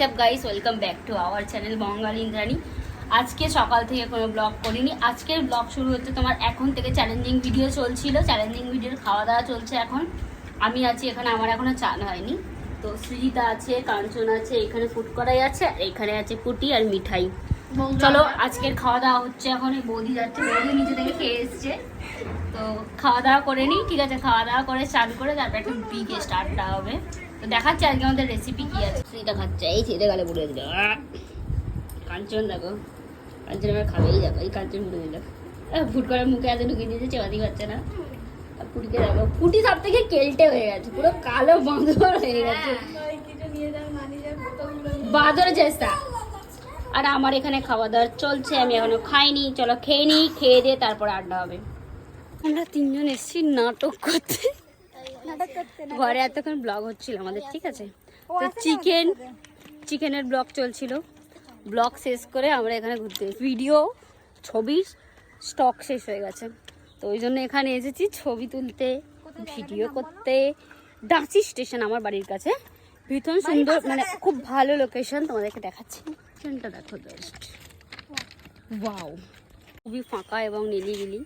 WhatsApp guys, welcome back to our channel Bangali Indrani. আজকে সকাল থেকে কোনো ব্লগ করিনি। আজকের ব্লগ শুরু হচ্ছে তোমার এখন থেকে। চ্যালেঞ্জিং ভিডিও চলছিল, চ্যালেঞ্জিং ভিডিওর খাওয়া দাওয়া চলছে এখন। আমি আছি এখানে, আমার এখনো চান হয়নি। তো সৃজিতা আছে, কাঞ্চন আছে, এখানে ফুড করাই আছে, আর এখানে আছে পুটি আর মিঠাই। চলো আজকের খাওয়া দাওয়া হচ্ছে এখন। এই বৌদি যাচ্ছে, বৌদি নিচে থেকে খেয়ে এসছে। তো খাওয়া দাওয়া করে নিই, ঠিক আছে? খাওয়া দাওয়া করে চান করে তারপর একটা বিগে স্টার্টটা হবে। তো দেখাচ্ছে আজকে আমাদের রেসিপি কি আছে। সেটা খাচ্ছে, এই ছেড়ে গেলে পুড়ে দিল। কাঞ্চন দেখো, কাঞ্চন এবার খাবেই দেখো, এই কাঞ্চন পুড়ে দিল। ফুট করে মুখে এত ঢুকিয়ে দিয়েছে, চেবাতি পাচ্ছে না। পুটিকে দেখো, পুটি সব থেকে কেলটে হয়ে গেছে, পুরো কালো বাঁদর হয়ে গেছে, বাঁদর চেষ্টা। আর আমার এখানে খাওয়া দাওয়া চলছে, আমি এখনো খাইনি। চলো খেয়ে নিই, খেয়ে দিয়ে তারপর আড্ডা হবে। আমরা তিনজন এসেছি নাটক করতে। ঘরে এতক্ষণ ব্লগ হচ্ছিল আমাদের, ঠিক আছে? তো চিকেনের ব্লগ চলছিল। ব্লগ শেষ করে আমরা এখানে ঘুরতে, ভিডিও ছবির স্টক শেষ হয়ে গেছে। তো ওই জন্য এখানে এসেছি ছবি তুলতে, ভিডিও করতে। দাঁচি স্টেশন আমার বাড়ির কাছে, ভীষণ সুন্দর, মানে খুব ভালো লোকেশন। তোমাদেরকে দেখাচ্ছি, লোকেশনটা দেখো জাস্ট ওয়াও। খুবই ফাঁকা এবং নিলিবিলি,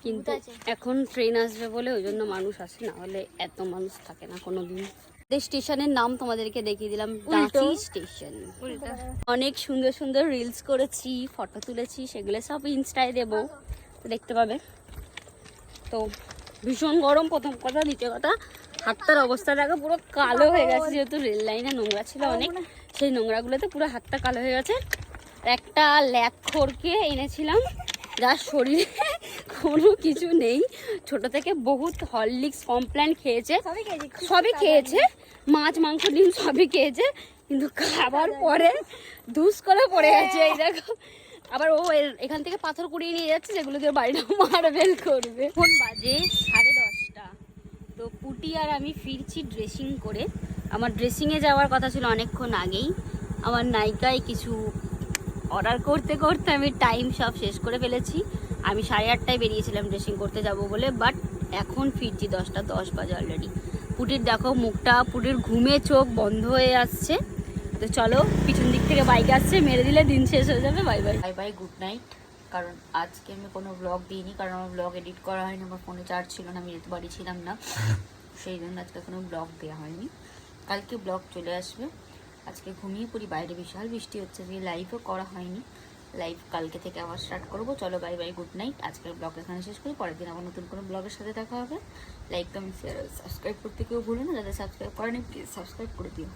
কিন্তু এখন ট্রেন আসবে বলে ওই জন্য মানুষ আসে, না হলে এত মানুষ থাকে না কোনোদিন। স্টেশনের নাম তোমাদেরকে দেখিয়ে দিলাম, দাঁচি স্টেশন। অনেক সুন্দর সুন্দর রিলস করেছি, ফটো তুলেছি, সেগুলো সব ইনস্টায় দেবো, তো দেখতে পাবে। তো ভীষণ গরম, প্রথম কথা। দ্বিতীয় কথা, হাতটার অবস্থা দেখো, পুরো কালো হয়ে গেছে, যেহেতু রেল লাইনে নোংরা ছিল অনেক, সেই নোংরাগুলোতে পুরো হাতটা কালো হয়ে গেছে। একটা ল্যাথখোরকে এনেছিলাম, যার শরীরে কোনো কিছু নেই, ছোট থেকে বহুত হরলিক্স কমপ্ল্যান খেয়েছে, সবই খেয়েছে, মাছ মাংস ডিম সবই খেয়েছে, কিন্তু খাবার পরে ধুস করে পড়ে গেছে। এই দেখো, আবার ও এখান থেকে পাথর কুড়িয়ে নিয়ে যাচ্ছে, যেগুলো দিয়ে বাড়িটা মার্বেল করবে। এখন বাজে 10:30। তো পুটি আর আমি ফিরছি ড্রেসিং করে। আমার ড্রেসিংয়ে যাওয়ার কথা ছিল অনেকক্ষণ আগেই। আমার নায়িকায় কিছু অর্ডার করতে করতে আমি টাইম সব শেষ করে ফেলেছি। আমি 8:30টায় বেরিয়েছিলাম ড্রেসিং করতে যাব বলে, বাট এখন ফিরছি 10:10 বাজে অলরেডি। পুটির দেখো মুখটা, পুটির ঘুমে চোখ বন্ধ হয়ে আসছে। তো চলো, পিছন দিক থেকে বাইক আসছে, মেরে দিলে দিন শেষ হয়ে যাবে। Bye bye bye bye, good night. কারণ আজকে আমি কোনো ব্লগ দিইনি, কারণ আমার ব্লগ এডিট করা হয়নি, আমার ফোনে চার্জ ছিল না, আমি যেতে বাড়ি ছিলাম না, সেই জন্য আজকে কোনো ব্লগ দেওয়া হয়নি। কালকে ব্লগ চলে আসবে। আজকে ঘুমিয়ে পড়ি, বাইরে বিশাল বৃষ্টি হচ্ছে, যে লাইভও করা হয়নি। লাইভ কালকে থেকে আবার স্টার্ট করবো। চলো বাই বাই, গুড নাইট। আজকের ব্লগ এখানে শেষ করি, পরের দিন আবার নতুন কোনো ব্লগের সাথে দেখা হবে। লাইক, কমেন্ট, শেয়ার, সাবস্ক্রাইব করতে কেউ ভুলো না। যাদের সাবস্ক্রাইব করেনি প্লিজ সাবস্ক্রাইব করে দিও।